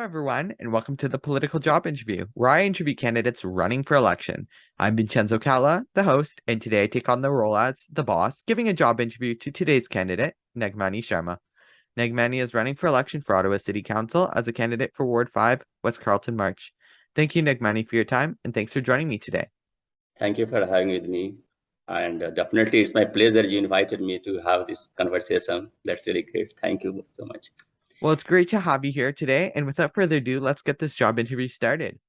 everyone, and welcome to the Political Job Interview, where I interview candidates running for election. I'm Vincenzo Calla, the host, and today I take on the role as the boss, giving a job interview to today's candidate, Nagmani Sharma. Nagmani is running for election for Ottawa City Council as a candidate for Ward 5, West Carleton-March. Thank you, Nagmani, for your time, and thanks for joining me today. Thank you for having with me. And definitely, it's my pleasure you invited me to have this conversation. That's really great. Thank you so much. Well, it's great to have you here today. And without further ado, let's get this job interview started.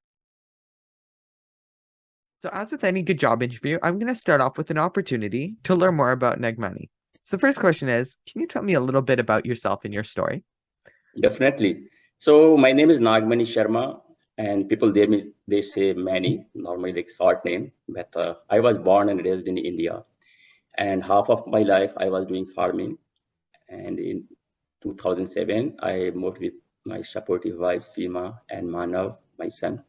So as with any good job interview, I'm going to start off with an opportunity to learn more about Nagmani. So the first question is, can you tell me a little bit about yourself and your story? Definitely. So my name is Nagmani Sharma, and people they say Mani, normally like short name. But I was born and raised in India, and half of my life I was doing farming. And in 2007, I moved with my supportive wife Seema and Manav, my son,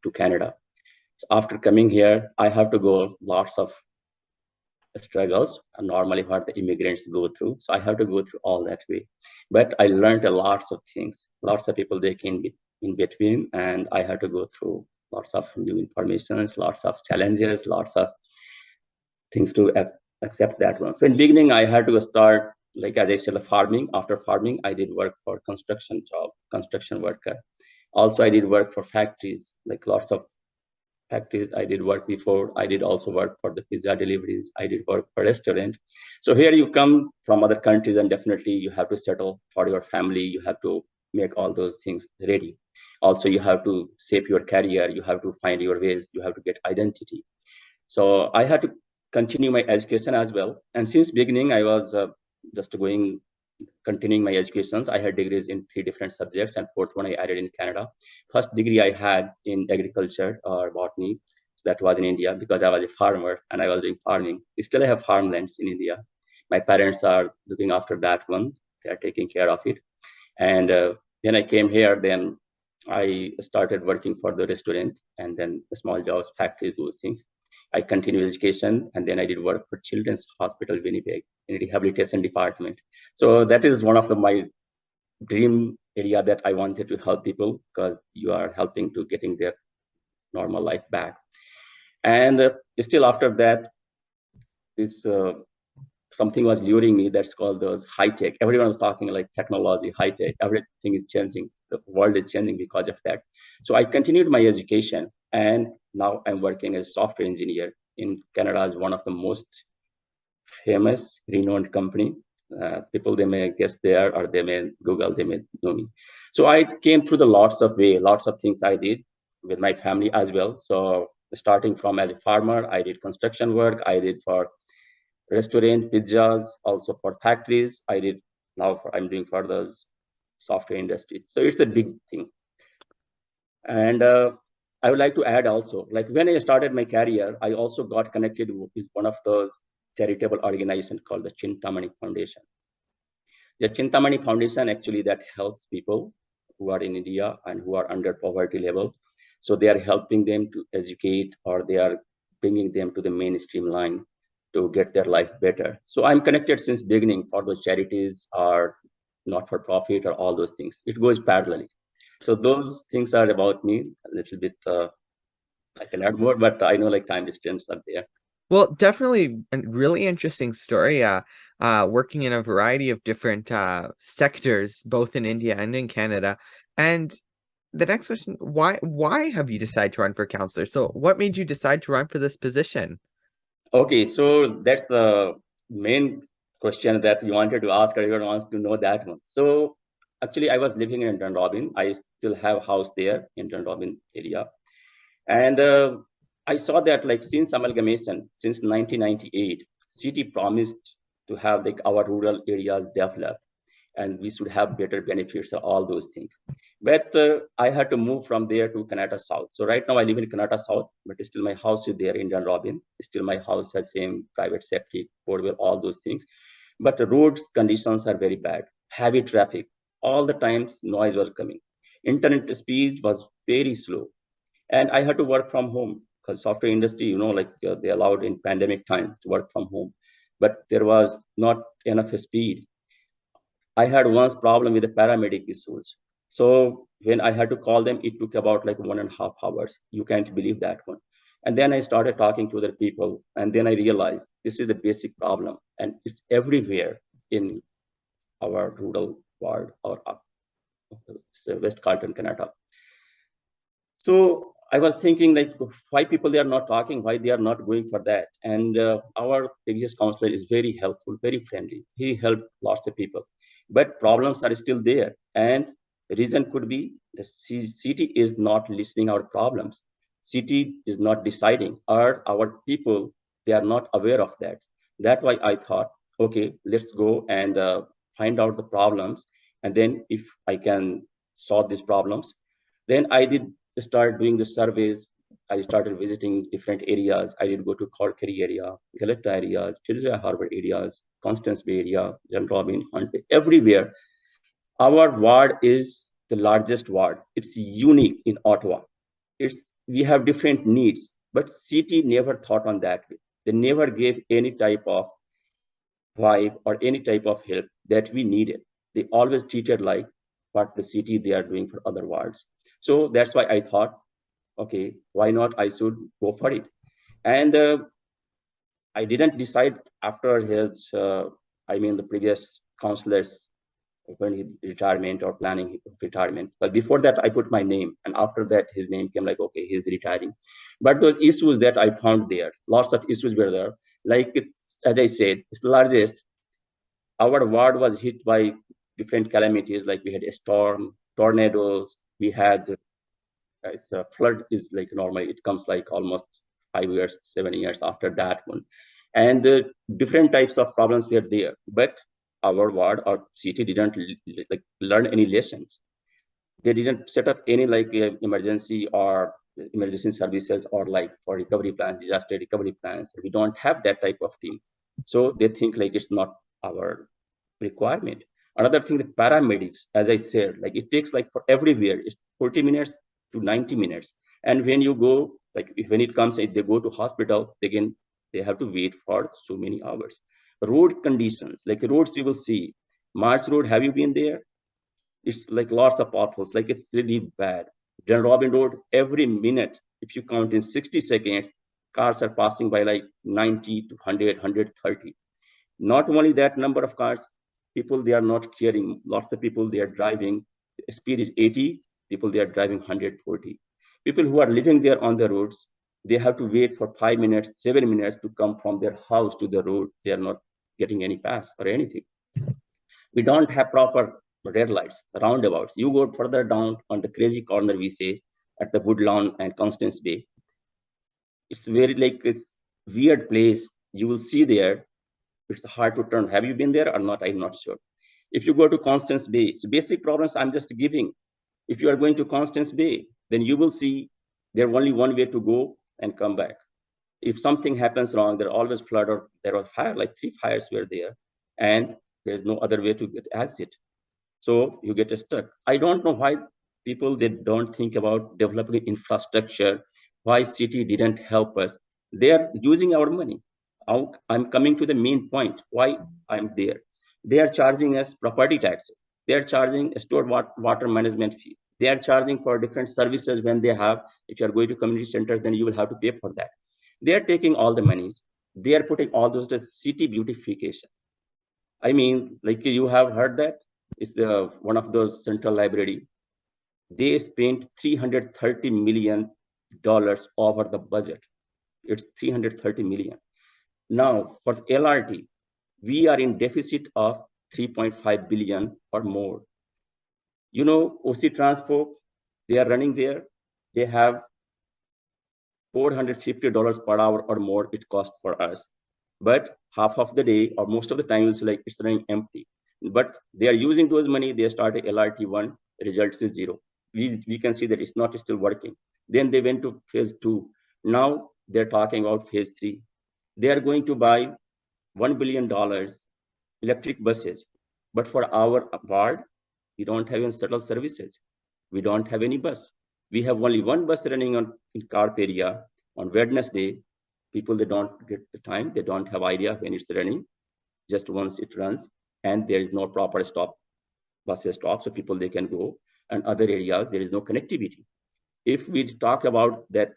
to Canada. So after coming here, I have to go lots of struggles, normally what the immigrants go through. So I have to go through all that way. But I learned a lots of things. Lots of people they came in between, and I had to go through lots of new informations, lots of challenges, lots of things to accept that one. So in beginning, I had to start, like as I said, farming. After farming, I did work for construction job, construction worker. Also, I did work for factories, like lots of factories. I did work before. I did also work for the pizza deliveries. I did work for restaurant. So here you come from other countries, and definitely you have to settle for your family. You have to make all those things ready. Also, you have to shape your career. You have to find your ways. You have to get identity. So I had to continue my education as well. And since beginning, I was just continuing my educations. I had degrees in 3 different subjects, and fourth one I added in Canada. First degree I had in agriculture or botany. So that was in India because I was a farmer and I was doing farming. Still I have farmlands in India. My parents are looking after that one. They are taking care of it. And then I came here, then I started working for the restaurant and then small jobs, factories, those things. I continued education, and then I did work for Children's Hospital Winnipeg in rehabilitation department. So that is one of my dream area that I wanted to help people, because you are helping to getting their normal life back. And still after that, this something was luring me. That's called those high tech. Everyone is talking like technology, high tech. Everything is changing. The world is changing because of that. So I continued my education, and now I'm working as a software engineer in Canada as one of the most famous, renowned company. People, they may guess there, or they may Google, they may know me. So I came through the lots of things I did with my family as well. So starting from as a farmer, I did construction work. I did for restaurant, pizzas, also for factories. I'm doing for the software industry. So it's a big thing. And I would like to add also, like when I started my career, I also got connected with one of those charitable organizations called the Chintamani Foundation. The Chintamani Foundation actually that helps people who are in India and who are under poverty level. So they are helping them to educate, or they are bringing them to the mainstream line to get their life better. So I'm connected since beginning for those charities, or not for profit, or all those things. It goes parallelly. So those things are about me a little bit. I can add more, but I know like time distance are there. Well, definitely a really interesting story. Working in a variety of different sectors, both in India and in Canada. And the next question, why have you decided to run for councillor? So what made you decide to run for this position? Okay, so that's the main question that you wanted to ask, or everyone wants to know that one. So actually, I was living in Dunrobin. I still have a house there in Dunrobin area. And I saw that like since amalgamation, since 1998, city promised to have like our rural areas developed, and we should have better benefits of all those things. But I had to move from there to Canada South. So right now I live in Canada South, but still my house is there in Dunrobin. Still my house has same private septic, boardwell, all those things. But the roads conditions are very bad, heavy traffic, all the times noise was coming. Internet speed was very slow. And I had to work from home because software industry, they allowed in pandemic time to work from home, but there was not enough speed. I had once problem with the paramedic issues. So when I had to call them, it took about like 1.5 hours. You can't believe that one. And then I started talking to other people, and then I realized this is the basic problem, and it's everywhere in our rural world or West Carleton, Canada. So I was thinking like why people they are not talking, why they are not going for that. And our previous counselor is very helpful, very friendly. He helped lots of people, but problems are still there. And the reason could be the city is not listening our problems. City is not deciding, or our people, they are not aware of that. That's why I thought, okay, let's go and find out the problems. And then if I can solve these problems, then I did start doing the surveys. I started visiting different areas. I did go to Calgary area, Galata areas, Fitzroy Harbor areas, Constance Bay area, John Robin, Hunt, everywhere. Our ward is the largest ward. It's unique in Ottawa. We have different needs, but city never thought on that way. They never gave any type of vibe or any type of help that we needed. They always treated like what the city they are doing for other wards. So that's why I thought, okay, why not? I should go for it. And I didn't decide after his, the previous counselors when he retirement or planning retirement. But before that, I put my name, and after that, his name came like, okay, he's retiring. But those issues that I found there, lots of issues were there. Like it's, as I said, it's the largest. Our ward was hit by different calamities, like we had a storm, tornadoes, we had it's a flood is like normal. It comes like almost 5 years, 7 years after that one. And different types of problems were there. But our ward or city didn't like learn any lessons. They didn't set up any like emergency or emergency services or like for recovery plans, disaster recovery plans. We don't have that type of team. So they think like it's not our requirement. Another thing, the paramedics, as I said, like it takes like for everywhere, it's 40 minutes to 90 minutes. And when you go, like when it comes, if they go to hospital, again, they have to wait for so many hours. Road conditions, like roads you will see. March Road, have you been there? It's like lots of potholes, like it's really bad. John Robin Road, every minute, if you count in 60 seconds, cars are passing by like 90 to 100, 130. Not only that number of cars, people, they are not caring. Lots of people, they are driving, speed is 80, people, they are driving 140. People who are living there on the roads, they have to wait for 5 minutes, 7 minutes to come from their house to the road. They are not getting any pass or anything. We don't have proper red lights, roundabouts. You go further down on the crazy corner, we say, at the Woodlawn and Constance Bay. It's very like, it's weird place. You will see there, it's hard to turn. Have you been there or not? I'm not sure. If you go to Constance Bay, so basic problems I'm just giving. If you are going to Constance Bay, then you will see there's only one way to go and come back. If something happens wrong, there always flood or there was fire, like 3 fires were there, and there's no other way to get exit. So you get stuck. I don't know why people, they don't think about developing infrastructure, why city didn't help us. They are using our money. I'm coming to the main point, why I'm there. They are charging us property taxes. They are charging a stored water management fee. They are charging for different services when they have, if you are going to community centers, then you will have to pay for that. They are taking all the monies. They are putting all those to city beautification. I mean, like you have heard that it's the one of those central library. They spent $330 million over the budget. It's 330 million. Now for LRT, we are in deficit of 3.5 billion or more. You know, OC Transport, they are running there. They have $450 per hour or more it costs for us. But half of the day or most of the time it's like it's running empty. But they are using those money, they started LRT1, results is 0. We can see that it's not still working. Then they went to phase 2. Now they're talking about phase 3. They are going to buy $1 billion electric buses. But for our ward, we don't have any shuttle services. We don't have any bus. We have only one bus running in Carp area on Wednesday. People, they don't get the time. They don't have idea when it's running. Just once it runs, and there is no proper bus stop, so people, they can go. and other areas, there is no connectivity. If we talk about that,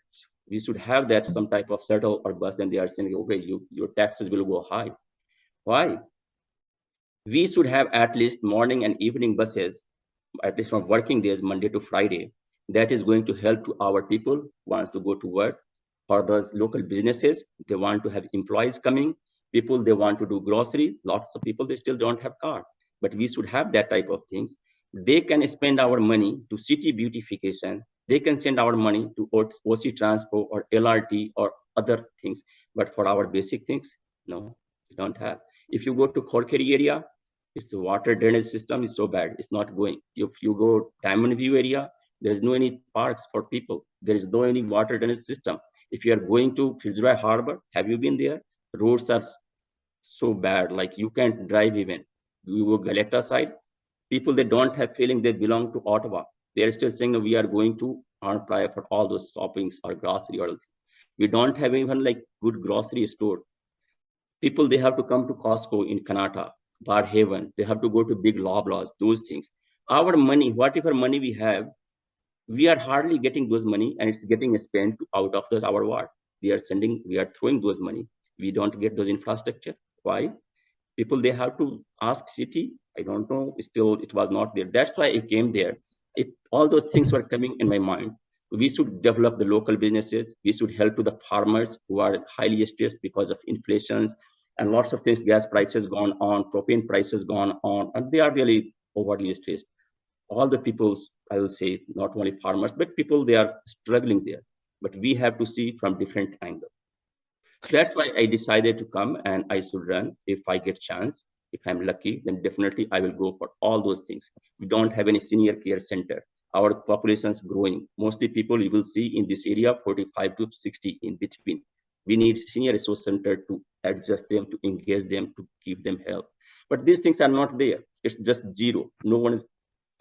we should have that some type of shuttle or bus, then they are saying, okay, your taxes will go high. Why? We should have at least morning and evening buses, at least from working days, Monday to Friday. That is going to help to our people who wants to go to work. For those local businesses, they want to have employees coming. People, they want to do grocery. Lots of people, they still don't have car. But we should have that type of things. They can spend our money to city beautification. They can send our money to OC transport or LRT or other things. But for our basic things, no, we don't have. If you go to Khorkeri area, its water drainage system is so bad, it's not going. If you go Diamond View area, there's no any parks for people. There is no any water drainage system. If you are going to Fitzroy Harbor, have you been there? Roads are so bad, like you can't drive even. You go Galetta side, people, they don't have feeling they belong to Ottawa. They're still saying that we are going to Arnprior for all those shoppings or grocery or we don't have even like good grocery store. People, they have to come to Costco in Kanata, Barhaven. They have to go to big Loblaws, those things. Our money, whatever money we have, we are hardly getting those money and it's getting spent out of our ward. We are throwing those money. We don't get those infrastructure. Why? People, they have to ask city. I don't know, still it was not there. That's why I came there. All those things were coming in my mind. We should develop the local businesses. We should help to the farmers who are highly stressed because of inflations and lots of things. Gas prices gone on, propane prices gone on, and they are really overly stressed. All the peoples, I will say, not only farmers, but people, they are struggling there. But we have to see from different angles. That's why I decided to come and I should run if I get chance. If I'm lucky, then definitely I will go for all those things. We don't have any senior care center. Our population is growing. Mostly people you will see in this area, 45 to 60 in between. We need senior resource center to adjust them, to engage them, to give them help. But these things are not there. It's just zero. No one has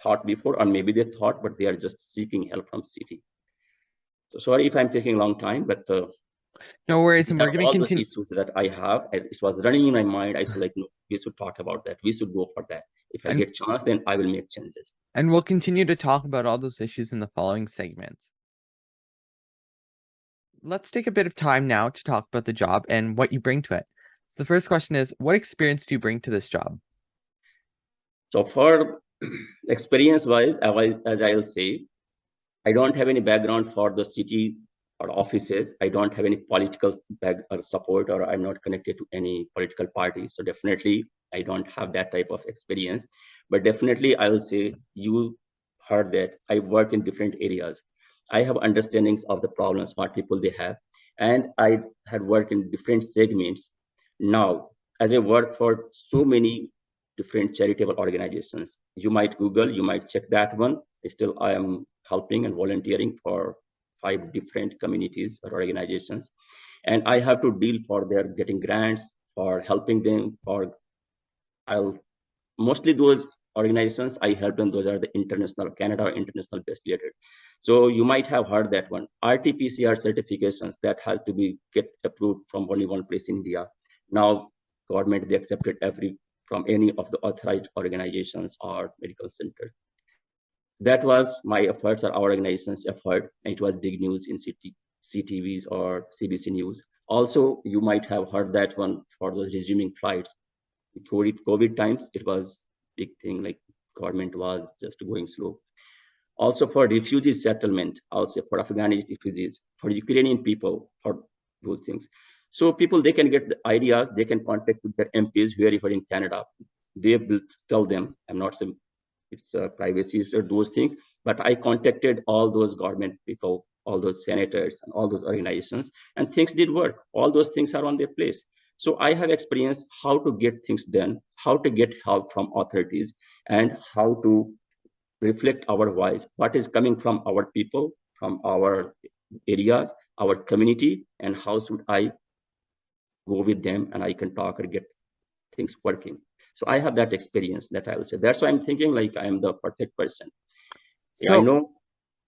thought before, or maybe they thought, but they are just seeking help from city. So sorry if I'm taking a long time, but no worries. these And are we're going to all the continue. issues that I have. It was running in my mind. I said, like, no, we should talk about that. We should go for that. If I get chance, then I will make changes. And we'll continue to talk about all those issues in the following segments. Let's take a bit of time now to talk about the job and what you bring to it. So the first question is, what experience do you bring to this job? So for experience-wise, as I'll say, I don't have any background for the city or offices. I don't have any political support, or I'm not connected to any political party. So definitely, I don't have that type of experience. But definitely, I will say you heard that I work in different areas. I have understandings of the problems, what people they have, and I had worked in different segments. Now, as I work for so many different charitable organizations, you might Google, you might check that one. Still, I am helping and volunteering for 5 different communities or organizations, and I have to deal for their getting grants, for helping them, for I'll mostly those organizations I help them, those are the international Canada or international best related. So you might have heard that one, RT-PCR certifications that has to be get approved from only one place in India. Now government, they accepted every from any of the authorized organizations or medical centers. That was my efforts or our organization's effort. And it was big news in CTVs or CBC News. Also, you might have heard that one for those resuming flights. COVID times, it was big thing, like government was just going slow. Also for refugee settlement, also for Afghani refugees, for Ukrainian people, for those things. So people, they can get the ideas, they can contact their MPs here in Canada. They will tell them, I'm not saying it's privacy or those things, but I contacted all those government people, all those senators and all those organizations, and things did work. All those things are on their place. So I have experienced how to get things done, how to get help from authorities, and how to reflect our voice, what is coming from our people, from our areas, our community, and how should I go with them and I can talk or get things working. So I have that experience that I will say. That's why I'm thinking like I am the perfect person. So I know.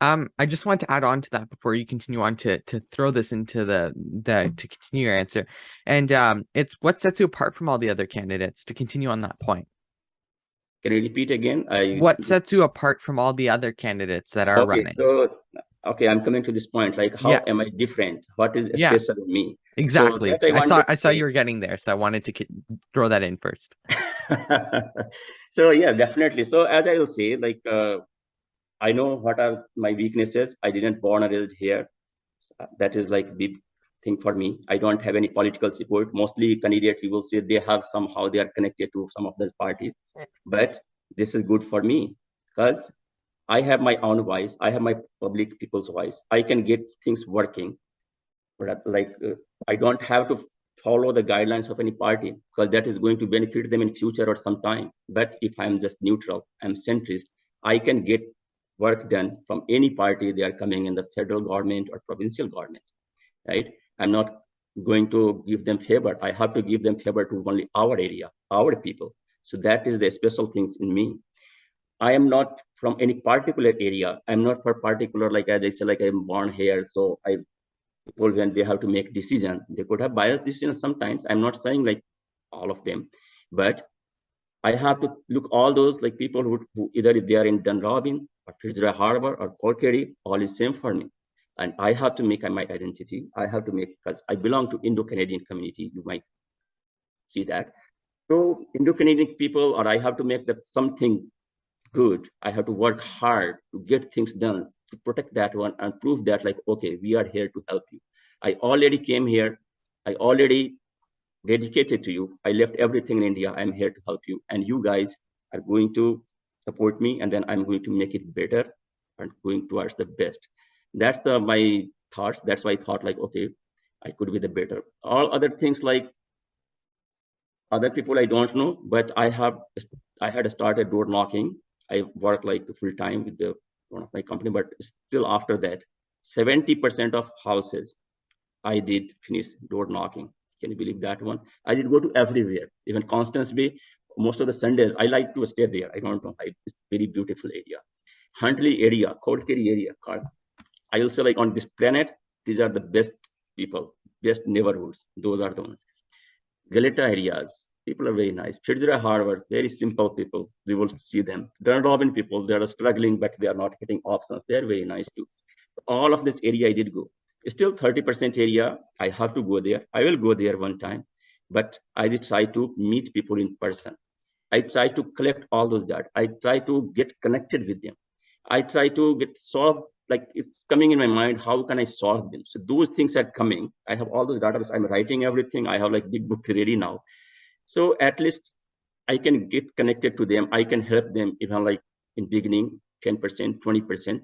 I just want to add on to that before you continue on to throw this into the to continue your answer. And it's what sets you apart from all the other candidates, to continue on that point. Can you repeat again? What sets you apart from all the other candidates that are Okay, running? so okay, I'm coming to this point. Like, how Yeah, am I different? What is yeah, special in me? So exactly. that I wanted I to saw say. you were getting there, so I wanted to throw that in first. So yeah, definitely. So as I will say, like I know what are my weaknesses. I didn't born and raised here. That is like big thing for me. I don't have any political support. Mostly candidates, you will say they have somehow they are connected to some of the parties. But this is good for me because I have my own voice. I have my public people's voice. I can get things working. But like I don't have to follow the guidelines of any party because that is going to benefit them in future or some time. But if I'm just neutral, I'm centrist, I can get work done from any party they are coming in the federal government or provincial government, right? I'm not going to give them favor. I have to give them favor to only our area, our people. So that is the special things in me. I am not from any particular area. I'm not for particular, like as I said, like I'm born here. So I people when they have to make decision, they could have biased decisions sometimes. I'm not saying like all of them, but I have to look all those like people who either they are in Dunrobin or Fitzroy Harbor or Corkery, all is same for me. And I have to make my identity. I have to make because I belong to Indo-Canadian community. You might see that. So Indo-Canadian people, or I have to make that something good. I have to work hard to get things done to protect that one and prove that like, okay, we are here to help you. I already came here. I already dedicated to you. I left everything in India. I'm here to help you. And you guys are going to support me. And then I'm going to make it better and going towards the best. That's my thoughts. That's why I thought like, okay, I could be the better. All other things like other people I don't know, but I had started door knocking. I work like full time with the one of my company, but still after that, 70% of houses I did finish door knocking. Can you believe that one? I did go to everywhere, even Constance Bay. Most of the Sundays, I like to stay there. I don't know. It's very beautiful area. Huntley area, Cold Kerry area. I will say like on this planet, these are the best people, best neighborhoods. Those are the ones. Galata areas, people are very nice. Fitzroy Harvard, very simple people. We will see them. Dunrobin people, they are struggling, but they are not getting options. They are very nice too. All of this area I did go. Still 30% area, I have to go there. I will go there one time, but I did try to meet people in person. I try to collect all those data. I try to get connected with them. I try to get solved, like it's coming in my mind, how can I solve them? So those things are coming. I have all those data. I'm writing everything. I have like big book ready now. So at least I can get connected to them. I can help them even like in beginning, 10%, 20%,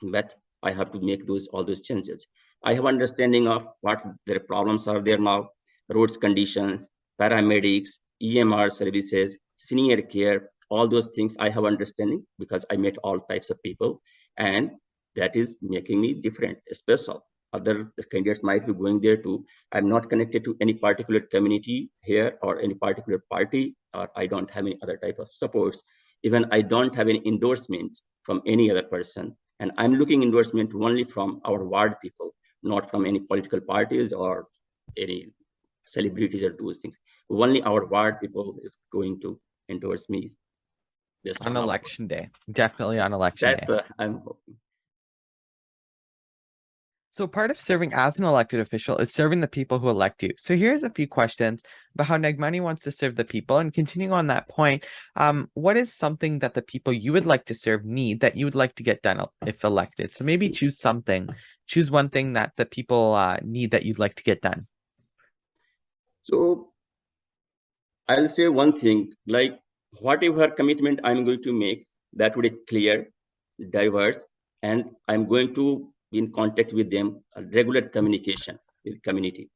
but I have to make all those changes. I have understanding of what their problems are there now, roads conditions, paramedics, EMR services, senior care, all those things I have understanding because I met all types of people, and that is making me different, special. Other candidates might be going there too. I'm not connected to any particular community here or any particular party, or I don't have any other type of supports. Even I don't have any endorsements from any other person. And I'm looking endorsement only from our ward people, not from any political parties or any celebrities or those things. Only our ward people is going to endorse me this On time of election day. Definitely on election that day. I'm hoping. So part of serving as an elected official is serving the people who elect you. So here's a few questions about how Nagmani wants to serve the people. And continuing on that point, what is something that the people you would like to serve need that you would like to get done if elected? So maybe choose something. Choose one thing that the people need that you'd like to get done. So I'll say one thing, like whatever commitment I'm going to make, that would be clear, diverse, and I'm going to be in contact with them, regular communication with community.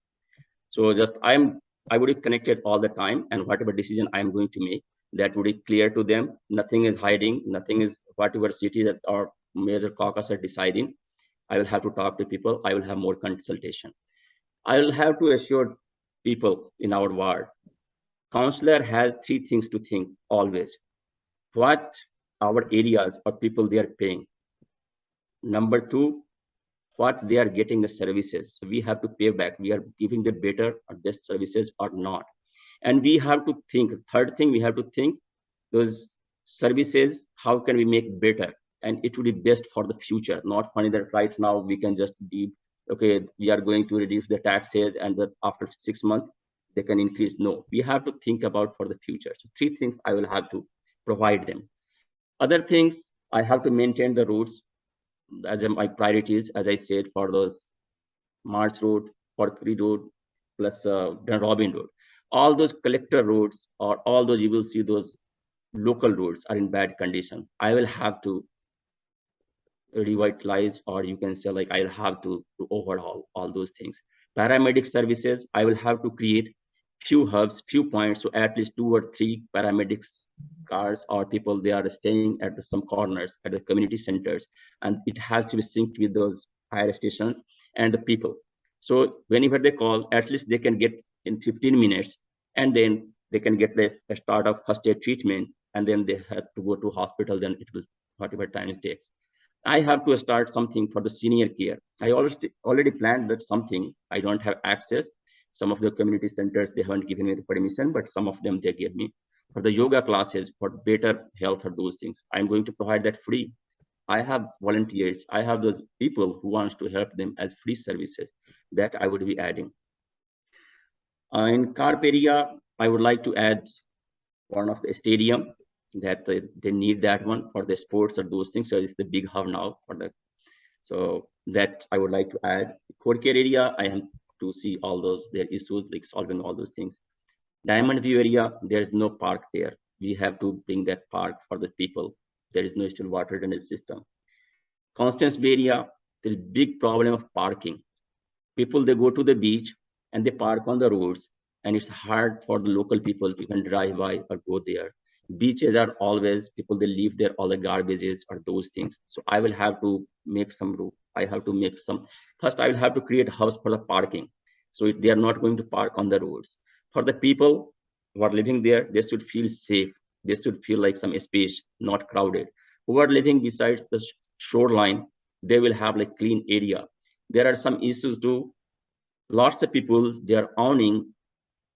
So just I would be connected all the time, and whatever decision I'm going to make, that would be clear to them. Nothing is hiding, nothing is whatever city that our major caucus are deciding. I will have to talk to people. I will have more consultation. I will have to assure people in our ward. Counselor has three things to think always. What our areas or people they are paying. Number two, what they are getting the services. So we have to pay back. We are giving the better or best services or not. And we have to think. Third thing, we have to think those services, how can we make better? And it would be best for the future, not funny that right now we can just be, okay, we are going to reduce the taxes and that after 6 months they can increase. No, we have to think about for the future. So 3 things I will have to provide them. Other things, I have to maintain the roads as my priorities, as I said, for those March Road, Porkery Road, plus Robin Road. All those collector roads or all those, you will see those local roads are in bad condition. I will have to revitalize, or you can say like I'll have to overhaul all those things. Paramedic services, I will have to create few hubs, few points, so at least 2 or 3 paramedics cars or people, they are staying at some corners at the community centers, and it has to be synced with those fire stations and the people. So whenever they call, at least they can get in 15 minutes, and then they can get the start of first aid treatment, and then they have to go to hospital, then it will whatever time it takes. I have to start something for the senior care. I already planned that something. I don't have access. Some of the community centers, they haven't given me the permission, but some of them they gave me for the yoga classes for better health or those things. I'm going to provide that free. I have volunteers. I have those people who wants to help them as free services that I would be adding. In carp area, I would like to add one of the stadium that they need that one for the sports or those things. So it's the big hub now for that. So that I would like to add. Core care area, I have to see all those their issues, like solving all those things. Diamond View area, there is no park there. We have to bring that park for the people. There is no still water drainage system. Constance Bay area, there is big problem of parking. People, they go to the beach and they park on the roads, and it's hard for the local people to even drive by or go there. Beaches are always, people, they leave there all the garbages or those things. So I will have to make some rule. I have to make some, first I will have to create a house for the parking. So they are not going to park on the roads. For the people who are living there, they should feel safe. They should feel like some space, not crowded. Who are living besides the shoreline, they will have like clean area. There are some issues too. Lots of people, they are owning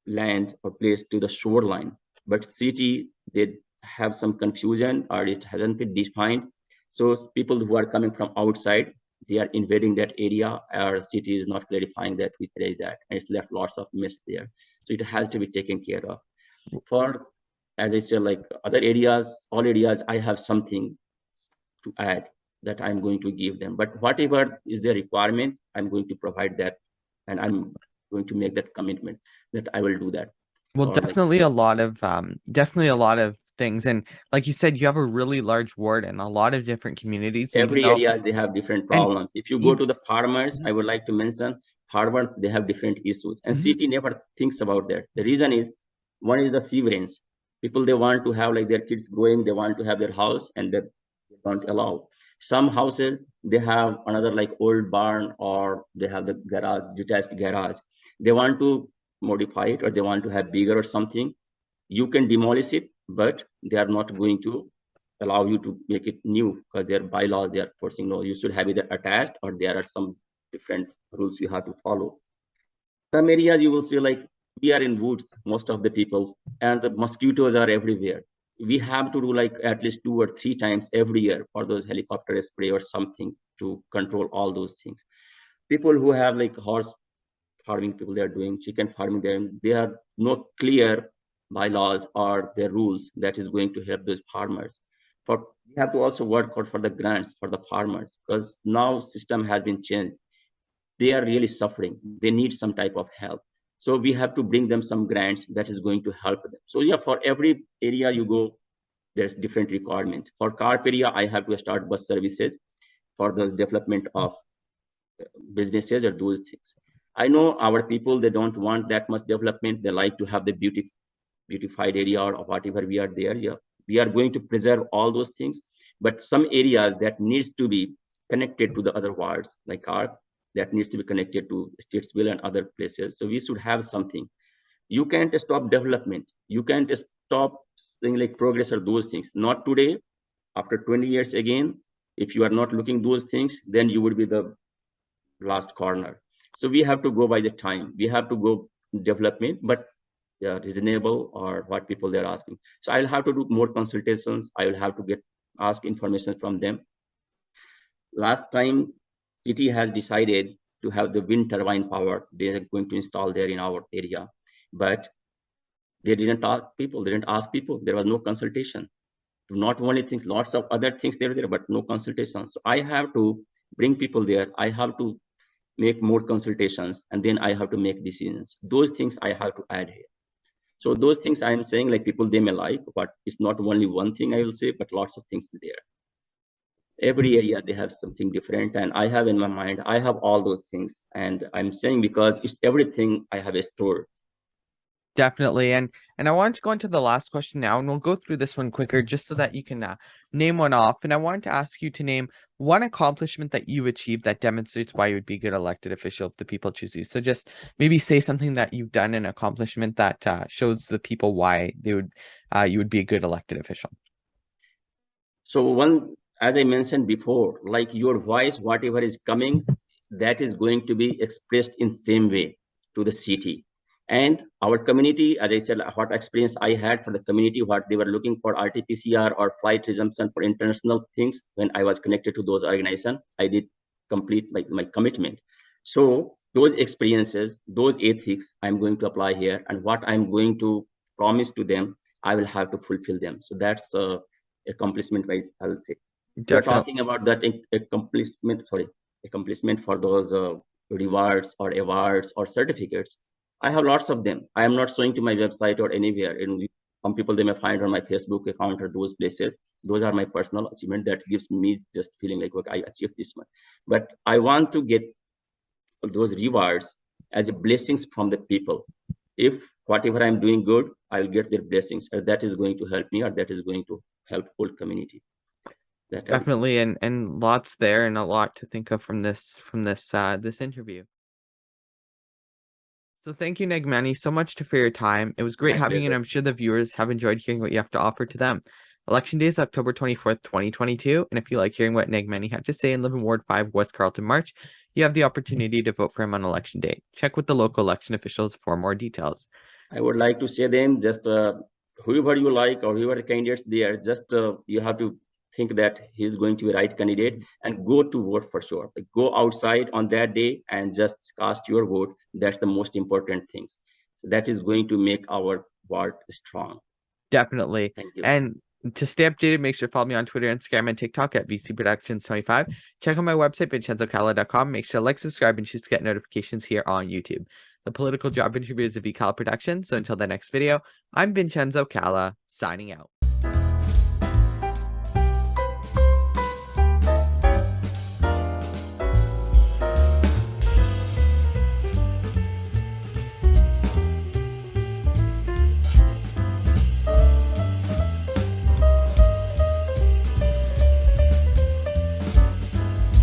land or place to the shoreline, but city, they have some confusion or it hasn't been defined. So people who are coming from outside, they are invading that area, or city is not clarifying that which area is that, and it's left lots of mess there. So it has to be taken care of. For, as I said, like other areas, all areas, I have something to add that I'm going to give them. But whatever is their requirement, I'm going to provide that, and I'm going to make that commitment that I will do that. Well, Or like definitely a lot of things. And like you said, you have a really large ward and a lot of different communities. And even every though area, they have different and problems. If you go even to the farmers, I would like to mention farmers, they have different issues, and Mhm. city never thinks about that. The reason is, one is the severance. People, they want to have like their kids growing, they want to have their house, and they don't allow. Some houses, they have another like old barn, or they have the garage, detached garage. They want to modify it, or they want to have bigger or something. You can demolish it, but they are not going to allow you to make it new, because their bylaws, they are forcing, no, you should have either attached, or there are some different rules you have to follow. Some areas you will see like we are in woods, most of the people, and the mosquitoes are everywhere. We have to do like at least 2 or 3 times every year for those helicopter spray or something to control all those things. People who have like horse farming, people, they are doing chicken farming, they are no clear bylaws or their rules that is going to help those farmers. For, we have to also work out for the grants for the farmers, because now system has been changed. They are really suffering, they need some type of help. So we have to bring them some grants that is going to help them. So yeah, for every area you go, there's different requirement. For carp area, I have to start bus services for the development of businesses or those things. I know our people, they don't want that much development. They like to have the beautified area or whatever we are there. Yeah, we are going to preserve all those things, but some areas that needs to be connected to the other wards, like our, that needs to be connected to Statesville and other places. So we should have something. You can't stop development. You can't stop things like progress or those things. Not today. After 20 years again, if you are not looking those things, then you would be the last corner. So we have to go by the time. We have to go development, but reasonable or what people they're asking. So I'll have to do more consultations. I will have to ask information from them. Last time, city has decided to have the wind turbine power. They are going to install there in our area, but they didn't ask people. They didn't ask people. There was no consultation. Not only things, lots of other things they were there, but no consultation. So I have to bring people there. I have to make more consultations, and then I have to make decisions. Those things I have to add here. So those things I'm saying, like people they may like, but it's not only one thing I will say, but lots of things there. Every area they have something different, and I have in my mind, I have all those things, and I'm saying because it's everything I have stored. Definitely. And I wanted to go into the last question now, and we'll go through this one quicker just so that you can name one off. And I wanted to ask you to name one accomplishment that you achieved that demonstrates why you would be a good elected official if the people choose you. So just maybe say something that you've done, an accomplishment that shows the people why they would you would be a good elected official. So one, as I mentioned before, like your voice, whatever is coming, that is going to be expressed in same way to the city. And our community, as I said, what experience I had for the community, what they were looking for RT-PCR or flight resumption for international things, when I was connected to those organizations, I did complete my commitment. So those experiences, those ethics, I'm going to apply here, and what I'm going to promise to them, I will have to fulfill them. So that's accomplishment, I will say. You're talking about that accomplishment for those rewards or awards or certificates. I have lots of them. I am not showing to my website or anywhere. Some people they may find on my Facebook account or those places. Those are my personal achievement that gives me just feeling like, okay, I achieved this one. But I want to get those rewards as blessings from the people. If whatever I'm doing good, I will get their blessings, or that is going to help me, or that is going to help whole community. Definitely, and lots there, and a lot to think of from this this interview. So thank you, Nagmani, so much for your time. It was great having you, and I'm sure the viewers have enjoyed hearing what you have to offer to them. Election Day is October 24th, 2022, and if you like hearing what Nagmani had to say and live in Ward 5, West Carleton-March, you have the opportunity to vote for him on Election Day. Check with the local election officials for more details. I would like to say them, just whoever you like or whoever candidates there, just you have to think that he's going to be the right candidate and go to vote for sure. Like, go outside on that day and just cast your vote. That's the most important things. So that is going to make our ward strong. Definitely. Thank you. And to stay updated, make sure to follow me on Twitter, Instagram, and TikTok at VC Productions 25. Check out my website, VincenzoCalla.com. Make sure to like, subscribe, and choose to get notifications here on YouTube. The political job interview is a VCalla production. So until the next video, I'm Vincenzo Calla, signing out.